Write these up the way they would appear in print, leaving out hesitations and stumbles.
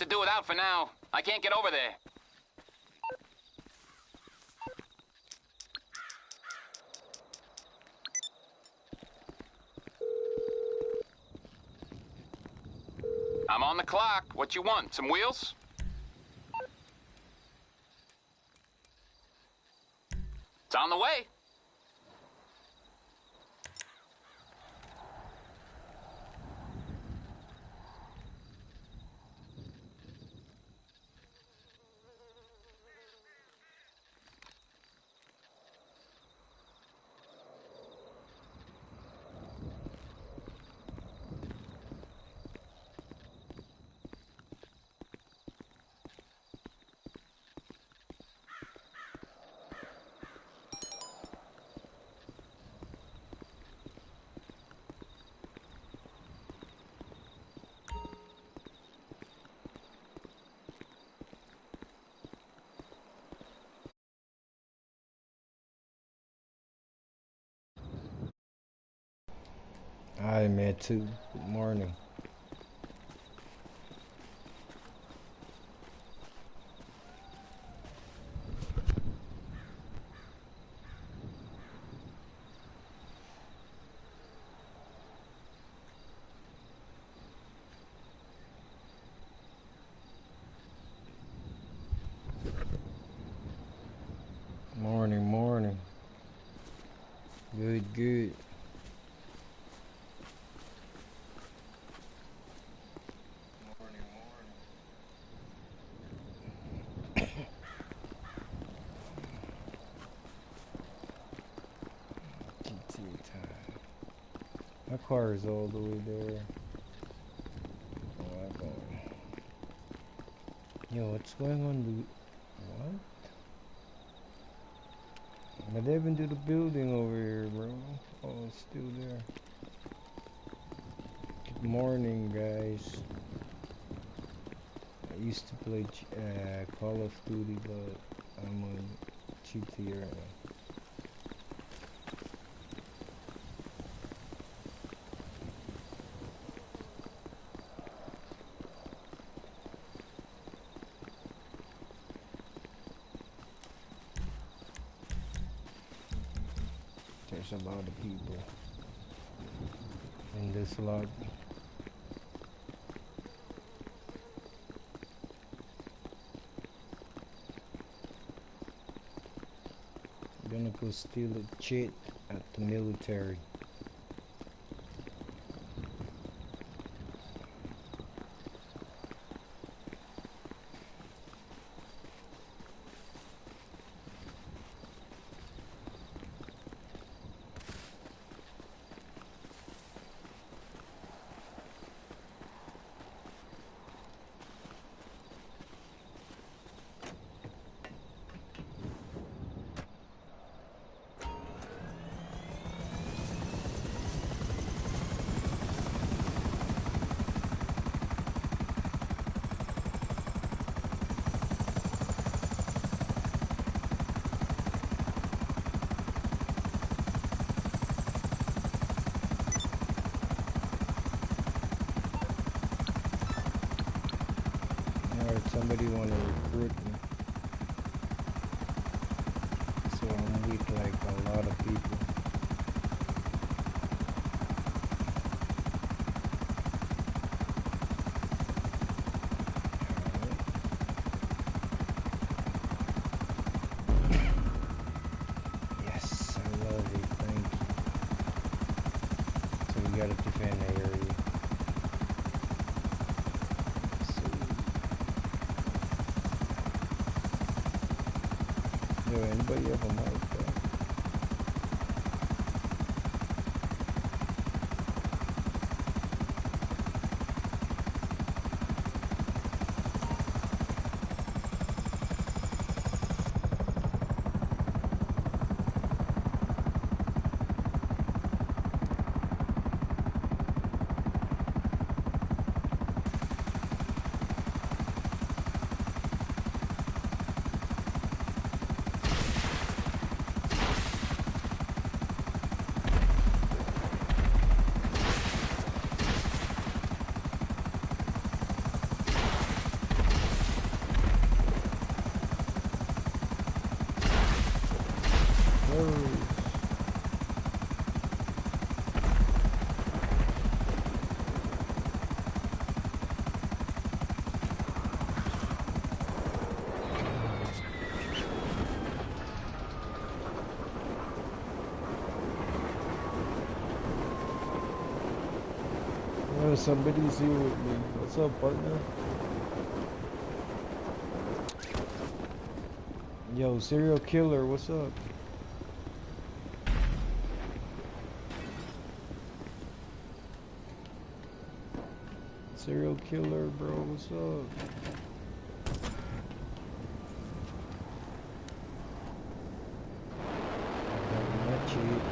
to do without for now. I can't get over there. I'm on the clock. What you want? Some wheels? It's on the way. Hi, man, too. Good morning. Morning, morning. Good, good. GTA time. My car is all the way there. Oh, I'm going. Yo, what's going on? What? But they haven't do the building over here, bro. Oh, it's still there. Good morning, guys. I used to play Call of Duty, but I'm on GTA right now. There's a lot of people in this lobby. I'm gonna go steal a jet at the military. Alright, somebody wanna recruit me. So I'm with like a lot of people. Yes, I love it, thank you. So we gotta defend the area. So, yo, anybody have a mic, bro? Yo, somebody's here with me. What's up, partner? Yo, serial killer, what's up? Serial killer, bro, what's up? Not cheap.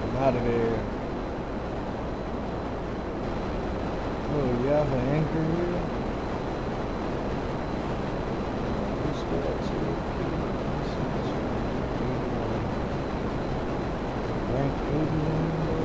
I'm out of there. Oh, you have an anchor here? Who's that serial killer? Rank 81, bro?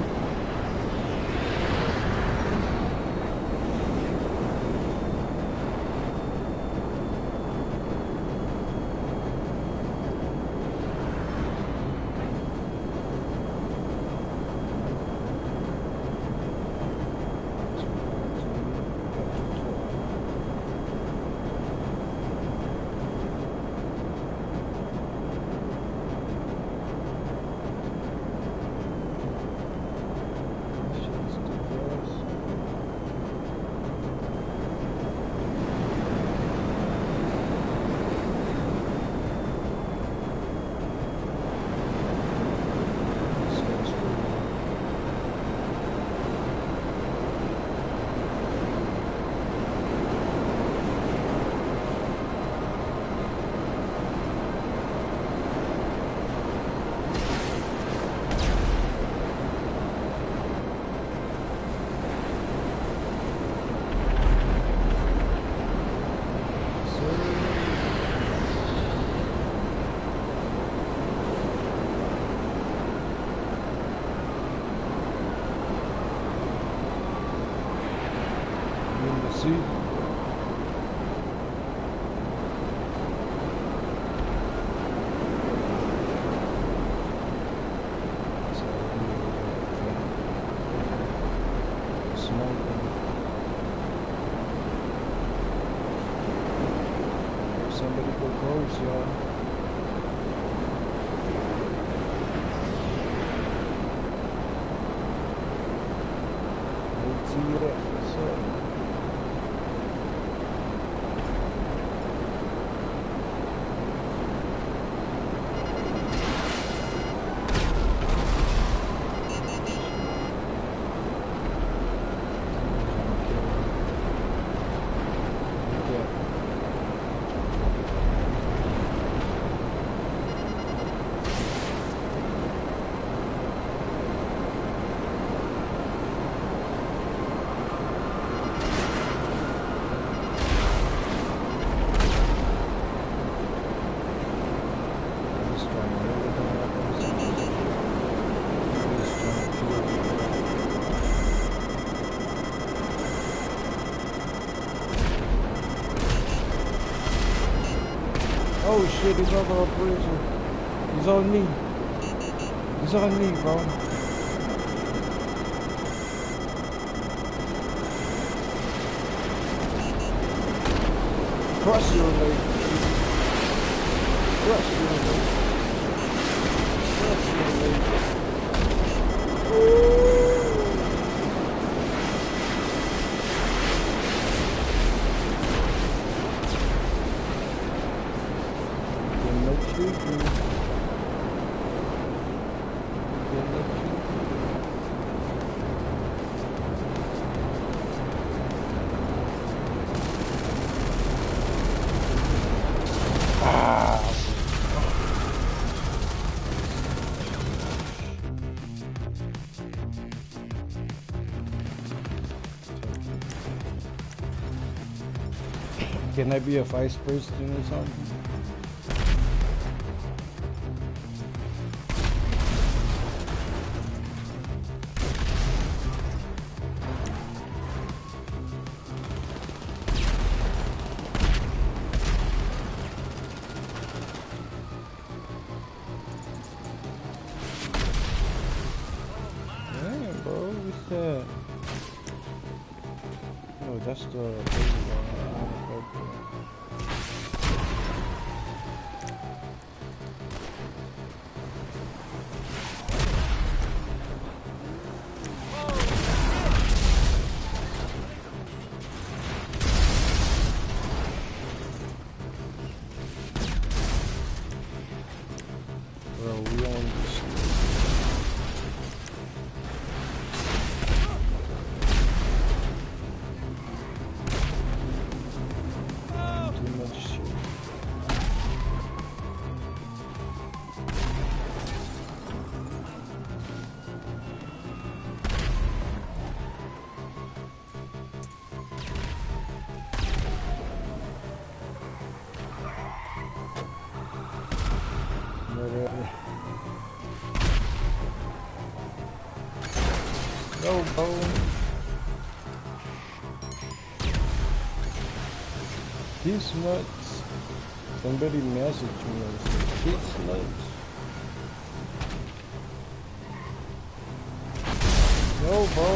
See? Somebody go close, y'all. Let's see it. What's up? Oh shit, he's on the operation. He's on me. He's on me, bro. Crush your leg. Crush your leg. Crush your leg. Can I be a vice president or something? Damn, bro, what's that? Oh, that's the baby one. Yo, bro. He's nuts. Somebody messaged me and said, he's nuts. Yo, bro.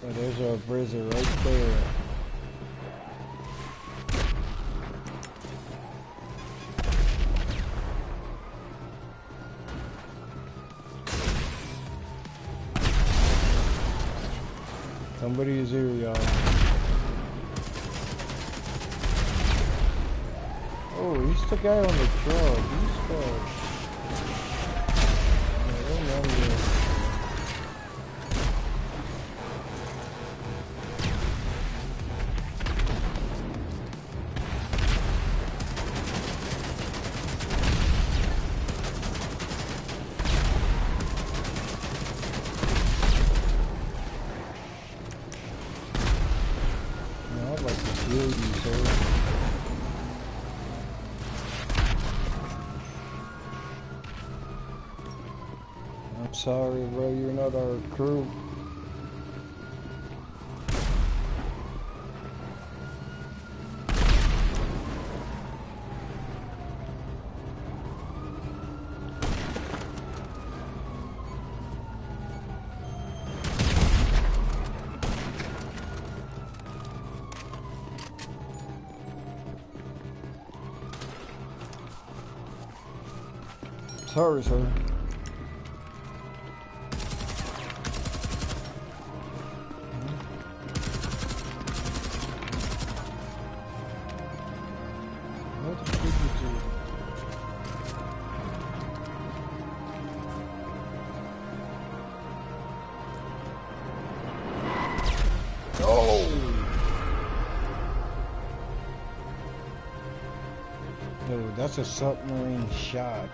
Oh, there's our Brizzer right there. Somebody is here, y'all. Oh, he's the guy on the truck. He's fucked. Sorry, bro, you're not our crew. Sorry, sir. That's a submarine shot.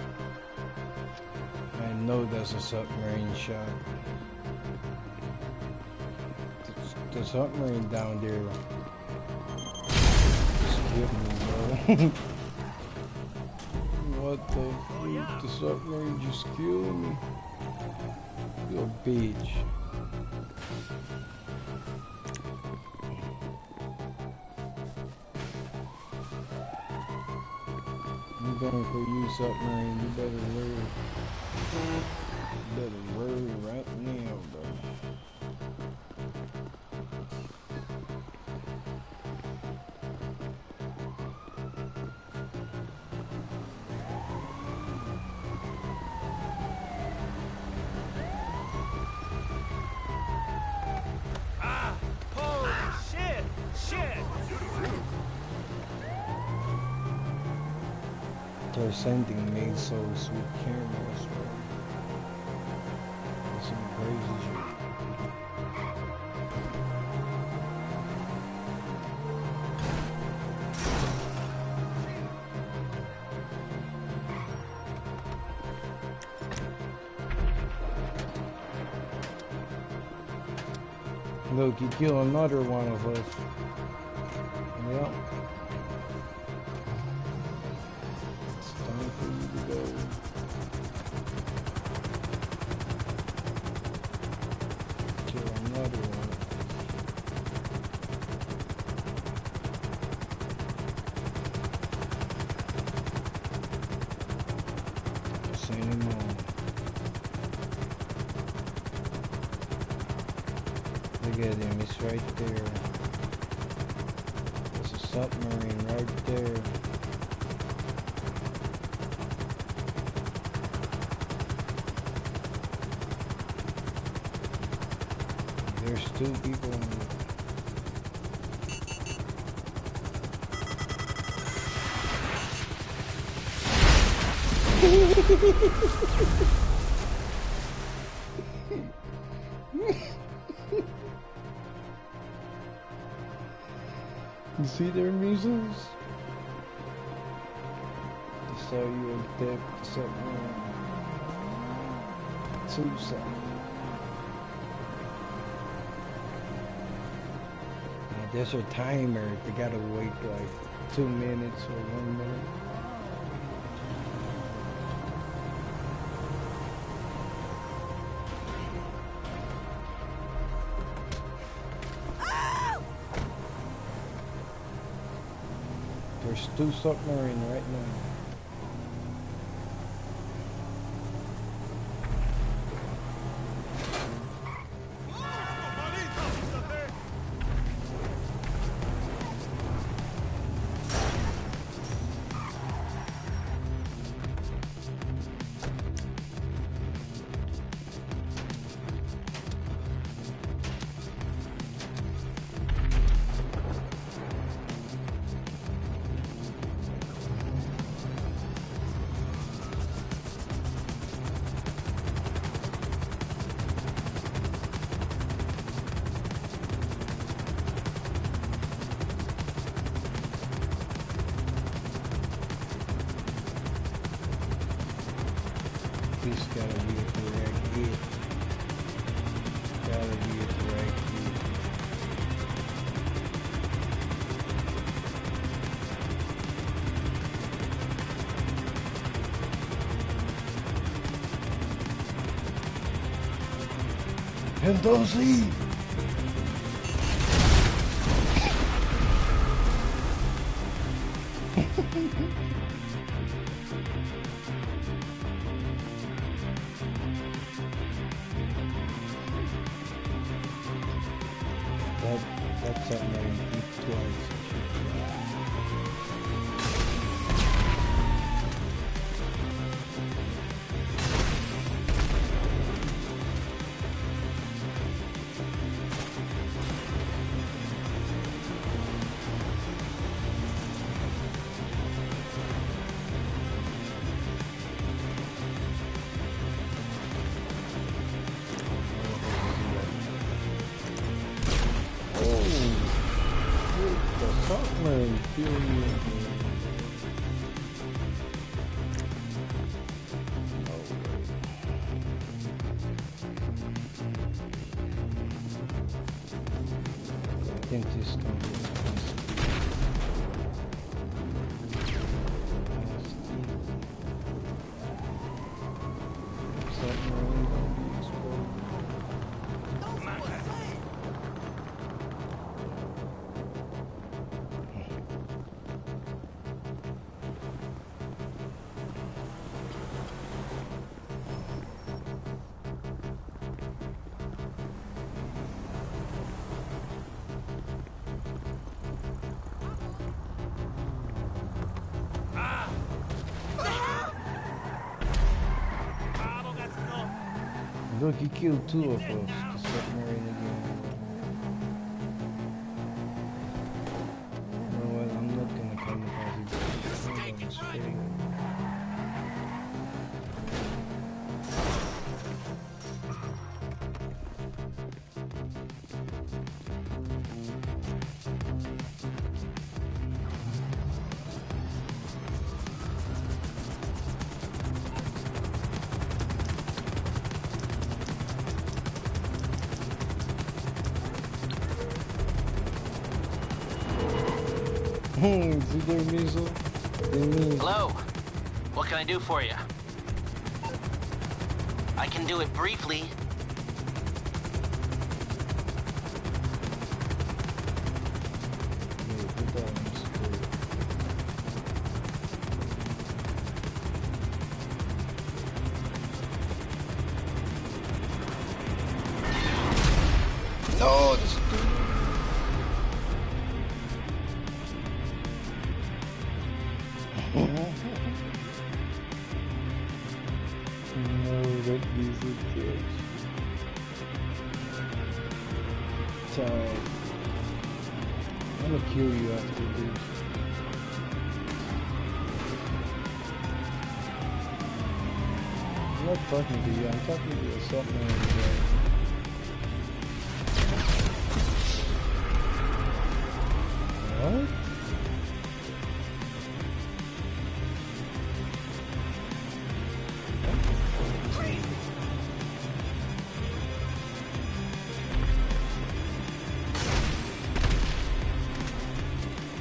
I know that's a submarine shot. The submarine down there just killed me, bro. What the freak? The submarine just killed me. You a bitch. I'm going for you, submarine. You better learn. You better learn right now, bro. Ah! Holy shit! Shit! They're sending me so sweet cameras, bro. That's some crazy shit. Look, you kill another one of us. Yep. It's time for you to go. Kill another one. Send him on. Look at him, he's right there. There's a submarine right there. There's two people in it. You see their measles? I saw you attack something. Tucson. There's a timer. They gotta wait like 2 minutes or 1 minute. There's 2 submarines right now. This gotta be a direct hit. Gotta be a direct hit. And those leave! That's submarine beat twice. Submarine period. I think this is going to be nice. Submarine going to be exploded. Look, he killed 2 of us. The submarine again. You know what? I'm not gonna come because I'm gonna stay. See their missile? Hello. What can I do for you? I can do it briefly. No, this dude. No, that diesel kills. Child. I'm gonna kill you after this. I'm not talking to you, I'm talking to a submarine guy. What?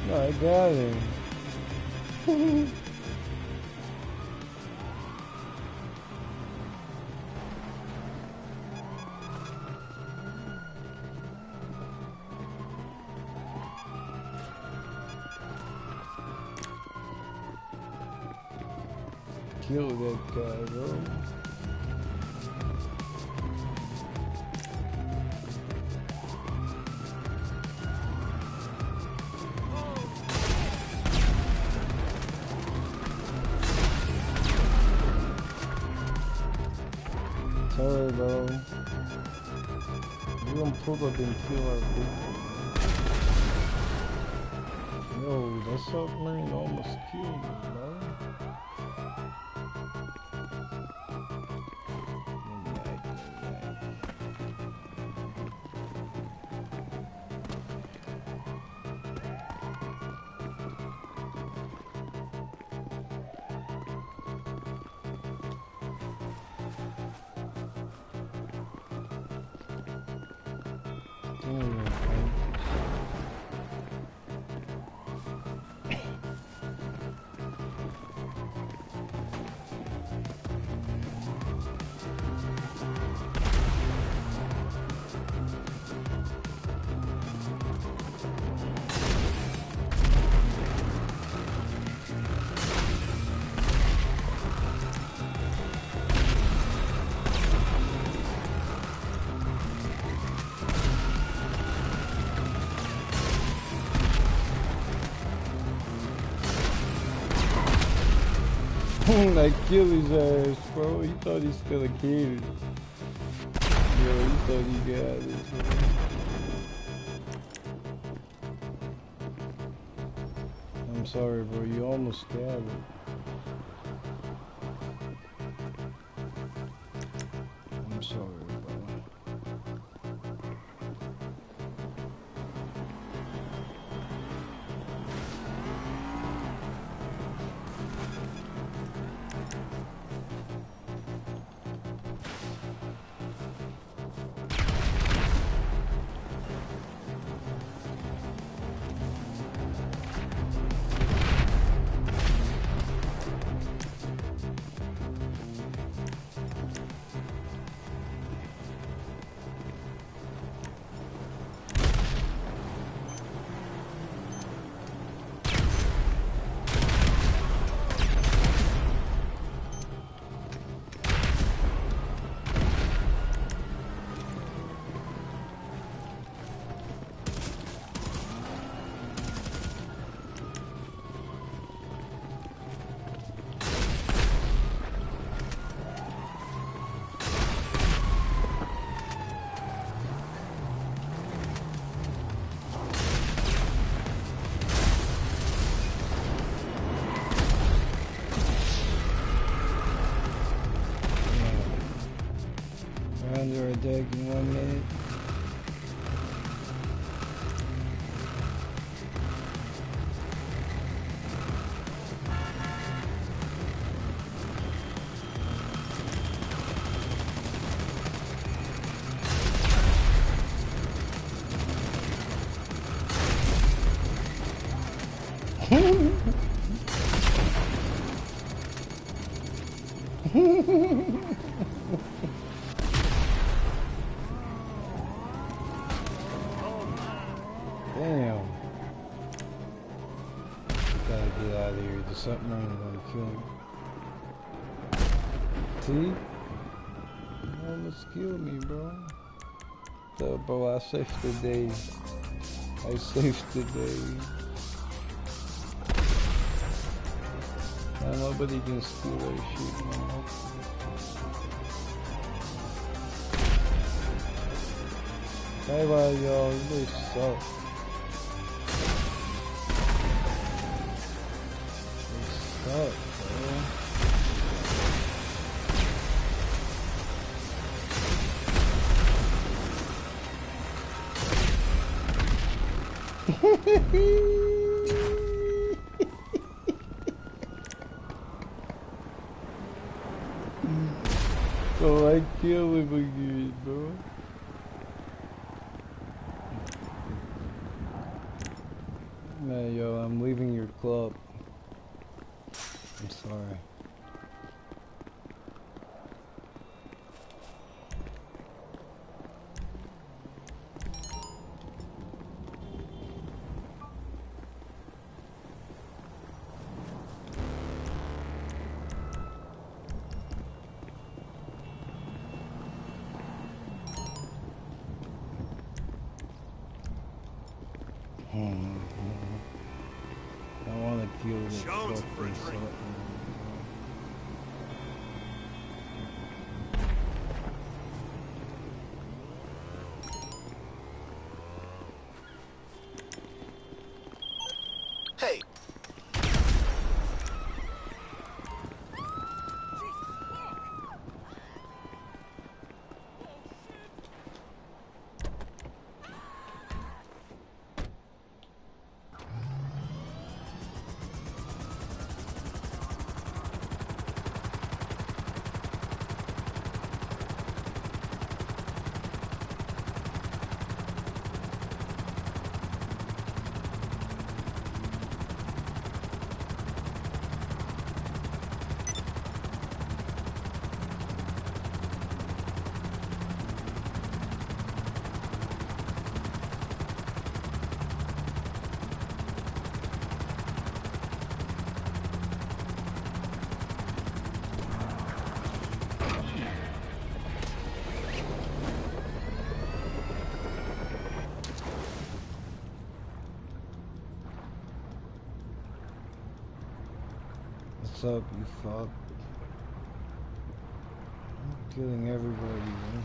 No, I got him. Kill that guy, bro. Sorry, bro. You gonna pull up and kill our people. Yo, that submarine almost killed me, bro. I killed his ass, bro. He thought he still a kid. Yo, he thought he got it, bro. I'm sorry, bro. You almost got it. I'm sorry, bro. Under attack in 1 minute. Damn. Gotta get out of here. The submarine gonna kill me. See? You almost killed me, bro. So, bro, I saved the day. I saved the day. Now nobody can steal that shit, man. Bye bye, y'all. You guys suck. Suck, bro. So I kill him again, bro. Man, yo, I'm leaving your club. I'm sorry. I want to kill this Jones for a fucking drink. sucker. Hey, What's up, you fuck? I'm killing everybody, man.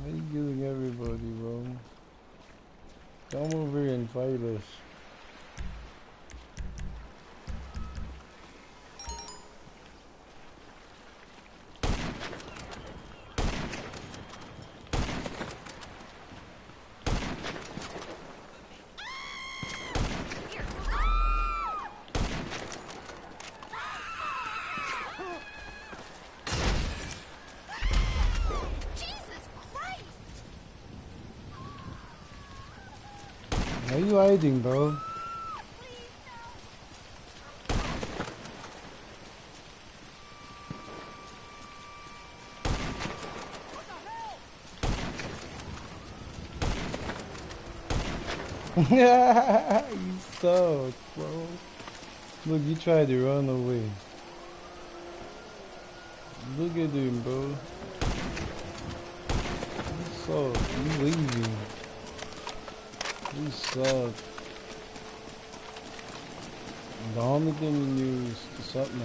Why you killing everybody, bro? Come over here and fight us. Jesus Christ! Why are you hiding, bro? You suck, bro. Look, you tried to run away. Look at him, bro. You suck. You leaving. You suck. The only thing you knew is something.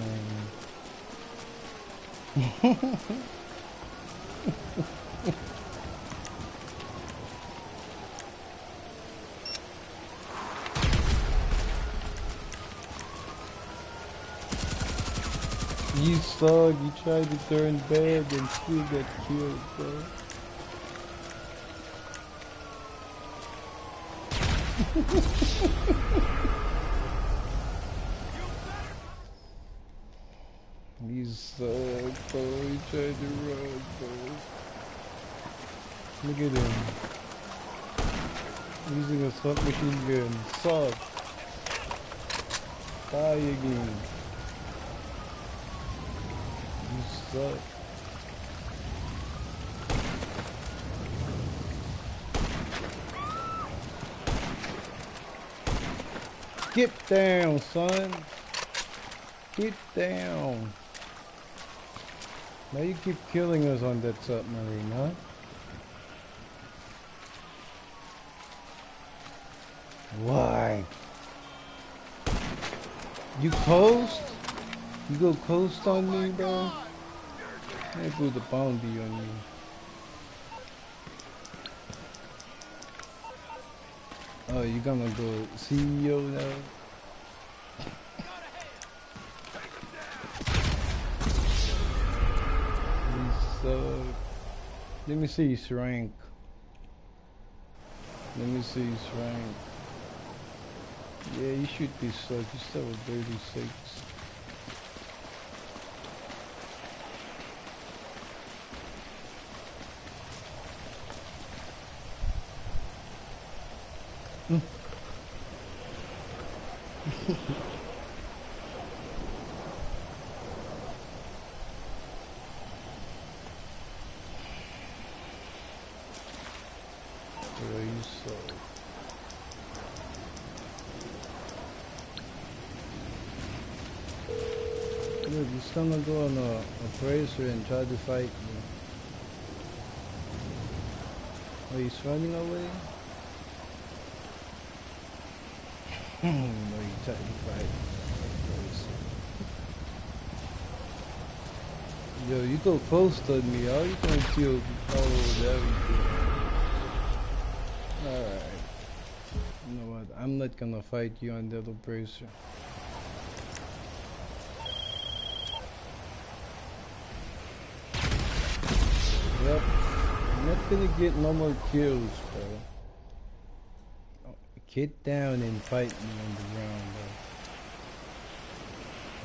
You suck. You tried to turn bad and still got killed, bro. You suck, bro. You tried to run, bro. Look at him. Using a submachine gun. Suck. Die again. You suck. Get down, son. Get down. Now you keep killing us on that submarine, huh? Why? You coast? You go coast on me, bro? I put the bounty on you. Oh, you gonna go CEO now? You suck. Let me see his rank. Let me see his rank. Yeah, you should be suck. You still a 36. What are you so? Look, he's gonna go on a bracer and try to fight me. Oh, he's running away? No, he tried to fight me. Yo, you go close to me, all you gonna kill all over everything. Alright. You know what? I'm not gonna fight you on the little bracer. Yep. I'm not gonna get no more kills, bro. Oh, get down and fight me on the ground, bro.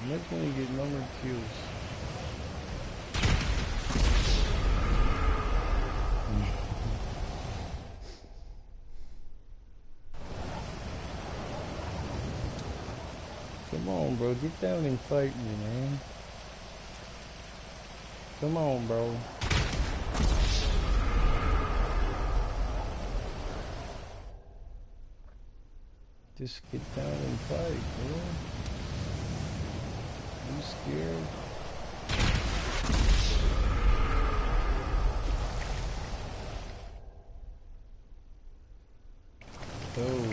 I'm not gonna get no more kills. Come on, bro. Get down and fight me, man. Come on, bro. Just get down and fight, bro. You scared? Oh.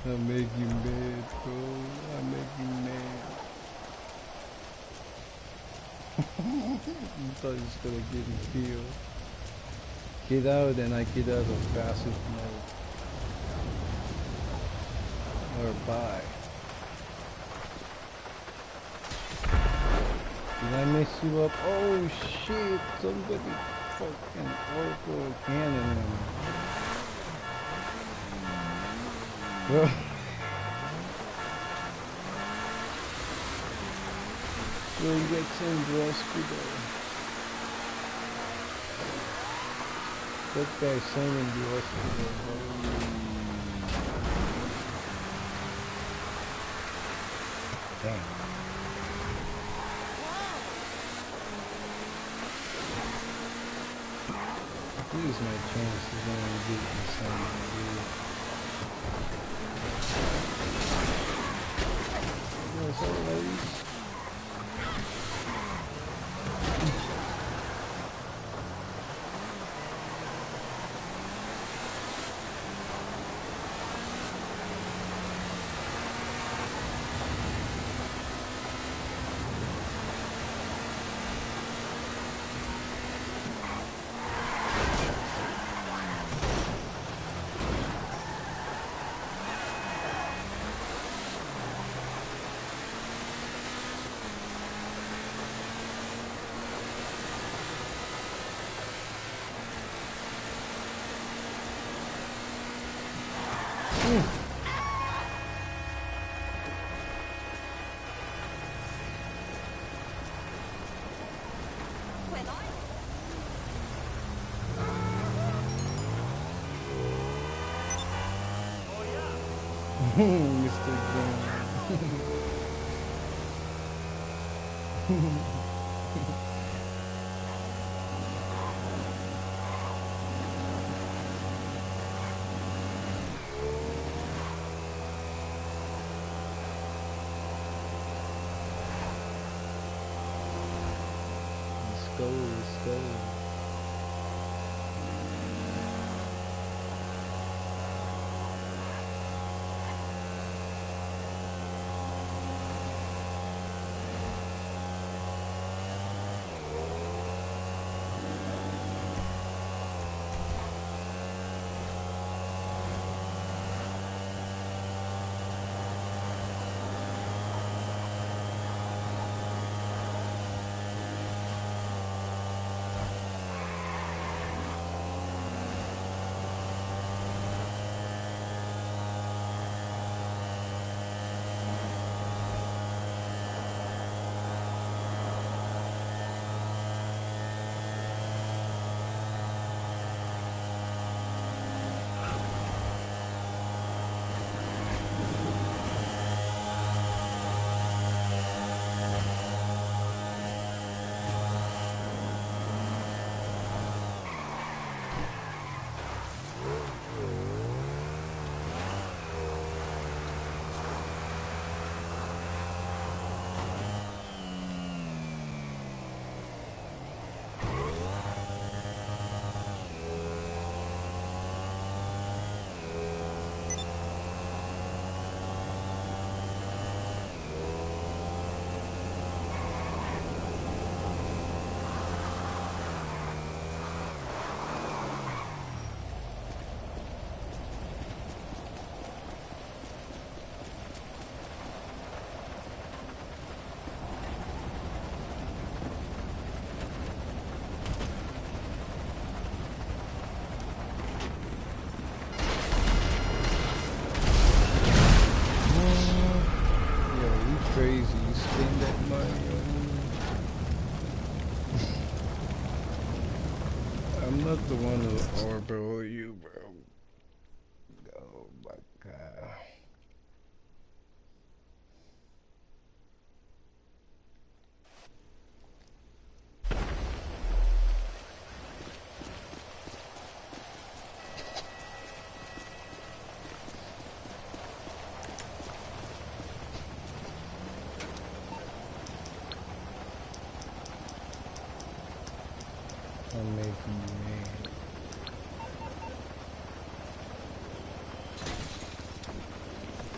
I make you mad, bro. I make you mad. You thought he was gonna get me killed. Get out and I get out of passive mode. Or bye. Did I mess you up? Oh shit, somebody fucking Oracle cannon him. Bro. Bro, you got sent to hospital. That guy sent him to hospital, bro. Damn. This is my chance to go and get this thing, dude. What's up, ladies? Mr. Let's go, let's go. not the one who orbital you, bro. Oh my god. I'm making you mad.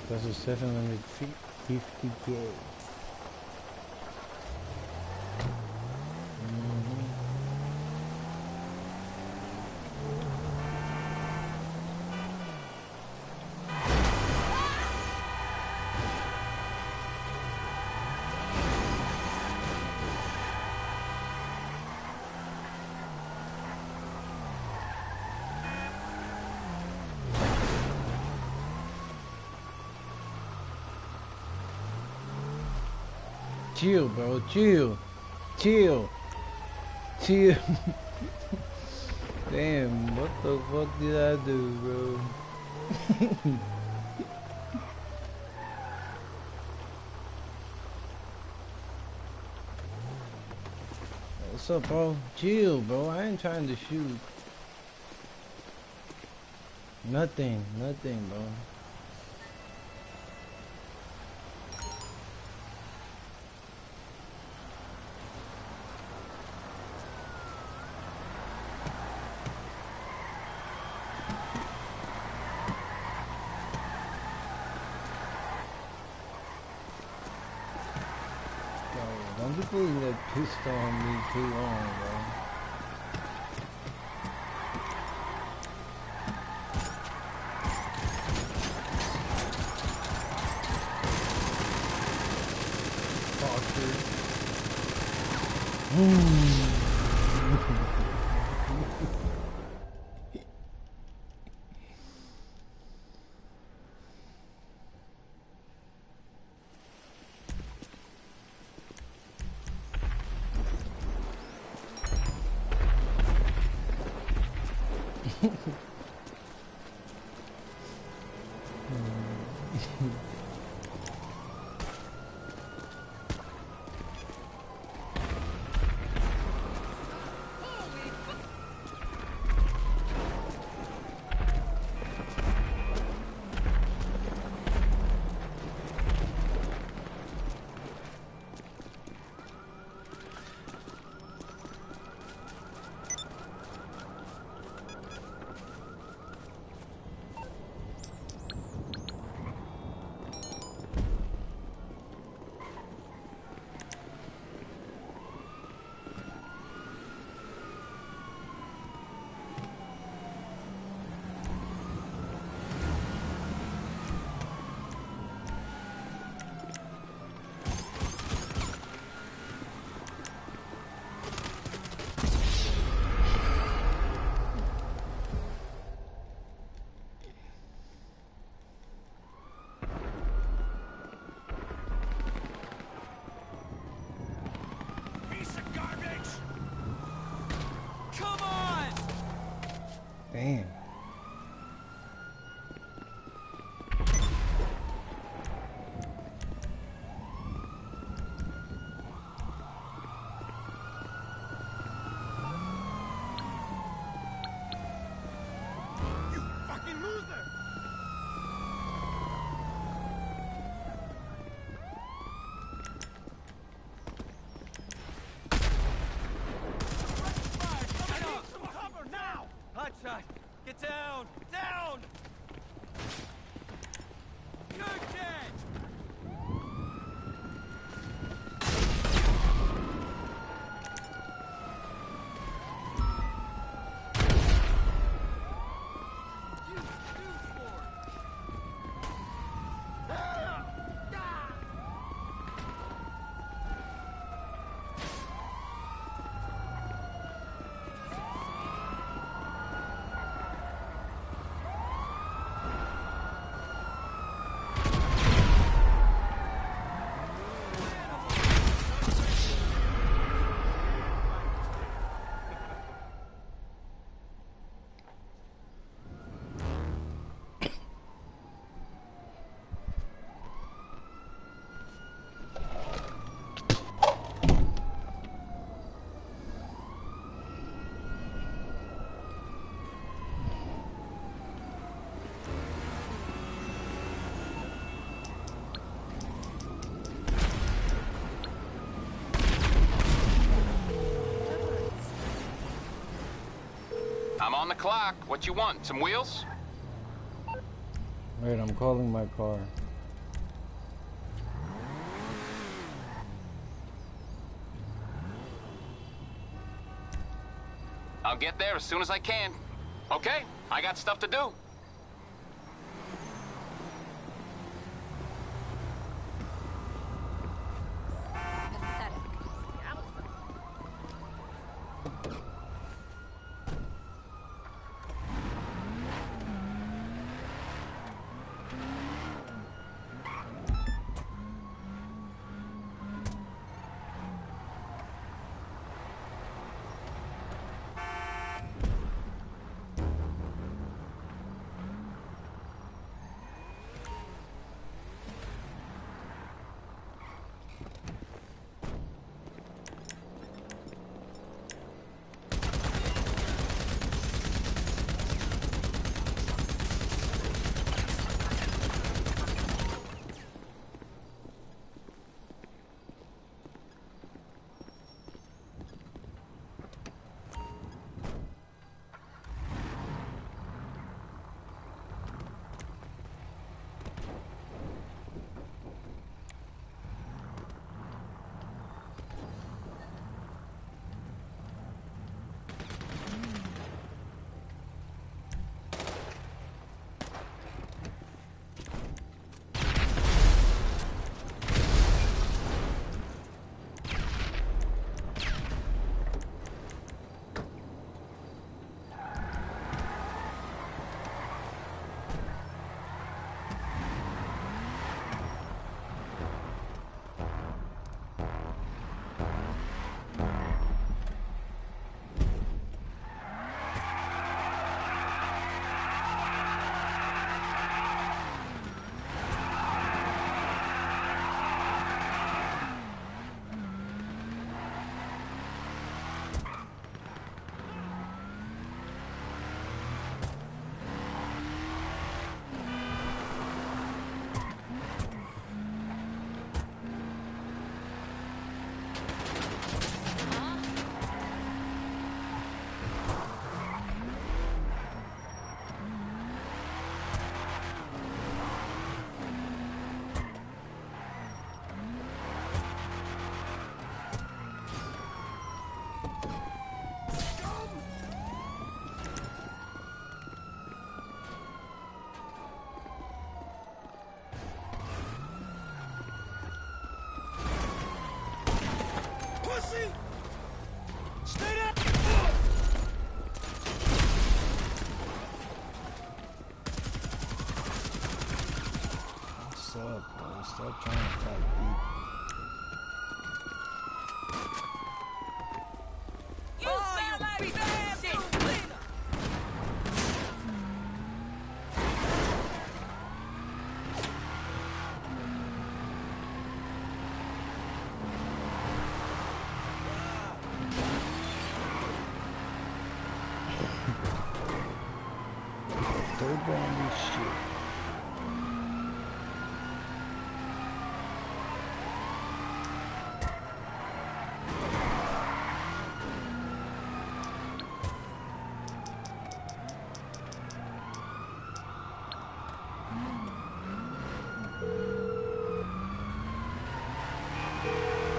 That's a 750K. Chill, bro. Chill. Chill. Chill. Damn, what the fuck did I do, bro? What's up, bro? Chill, bro. I ain't trying to shoot. Nothing, bro. Don't be putting that pistol on me too long, bro. Damn. You fucking loser! Hotshot! Get down! Down! You're dead! on the clock. What you want? Some wheels? Wait, I'm calling my car. I'll get there as soon as I can. Okay, I got stuff to do. Stay down! What's up, bro? Stop trying to fight people. Third round this shit.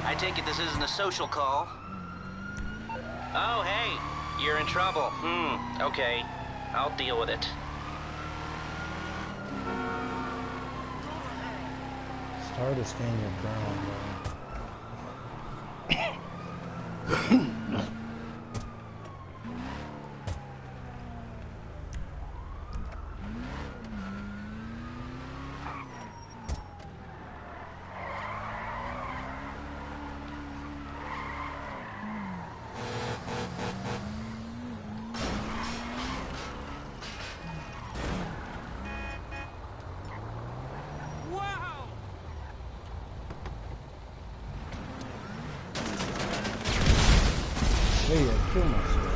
I take it this isn't a social call. Oh, hey, you're in trouble. Okay. I'll deal with it. It's hard to stand your ground, bro. Hey, I killed myself.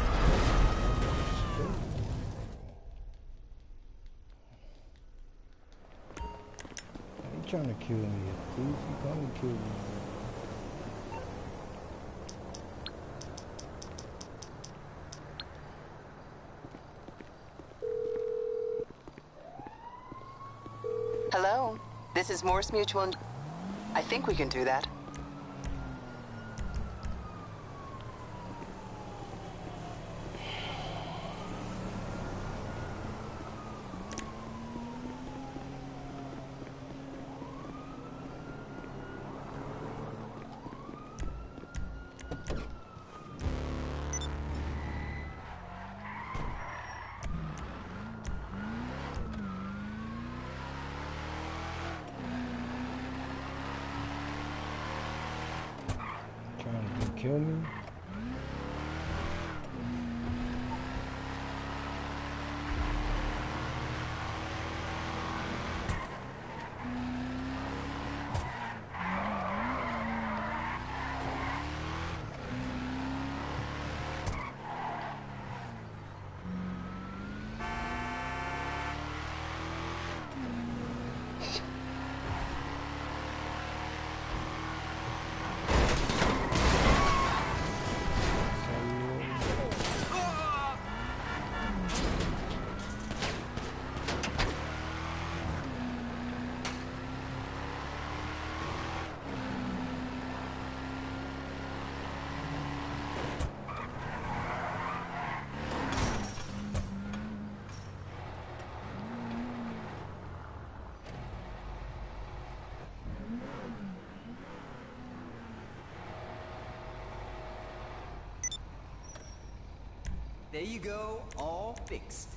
Why are you trying to kill me? Please, you come kill me. Morse Mutual and... I think we can do that. Trying to kill me? There you go, all fixed.